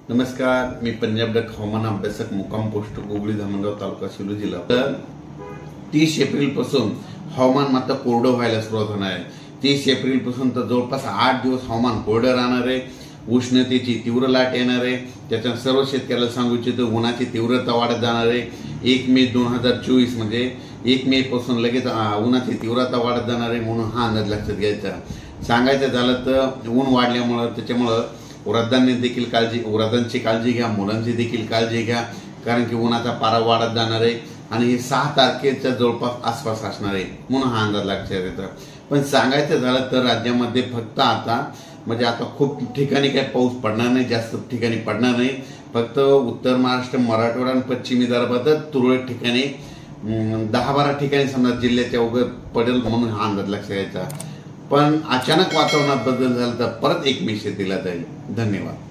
नमस्कार, मी पंजाब डक हवामान अभ्यासक मुक्काम पोस्ट कोगळी धामणगाव तालुका सेलू जिल्हा। तर 30 एप्रिल पासून हवामान मात्र कोरडं व्हायला सुरुवात होणार आहे। 30 एप्रिल पासून तर जवळपास 8 दिवस हवामान कोरडं राहणार आहे। उष्णतेची तीव्र लाट येणार आहे। त्याच्या सर्व शेतकऱ्याला सांगू इच्छितो, उन्हाची तीव्रता वाढत जाणार आहे। 1 मे 2024 म्हणजे 1 मे पासून लगेच उन्हाची तीव्रता वाढत जाणार आहे, म्हणून हा अंदाज लक्षात घ्यायचा। सांगायचं झालं तर ऊन वाढल्यामुळे त्याच्यामुळे वृद्धांनी देखील वृद्धांची काळजी घ्या, मुलांची देखील काळजी घ्या, कारण की उन्हाचा पारा वाढत जाणार आहे आणि हे 6 तारखेच्या जवळपास आसपास असणार आहे, म्हणून हा अंदाज लक्षात येतो। पण सांगायचं झालं तर राज्यामध्ये फक्त आता खूप ठिकाणी काही पाऊस पडणार नाही, जास्त ठिकाणी पडणार नाही। फक्त उत्तर महाराष्ट्र, मराठवाडा आणि पश्चिमी विदर्भातच तुरळक ठिकाणी 10-12 ठिकाणी समजा जिल्ह्याच्या उगत पडेल, म्हणून हा अंदाज लक्षात घ्यायचा। पण अचानक वातावरणात बदल झाला तर परत एक मेसेज दिला जाईल। धन्यवाद।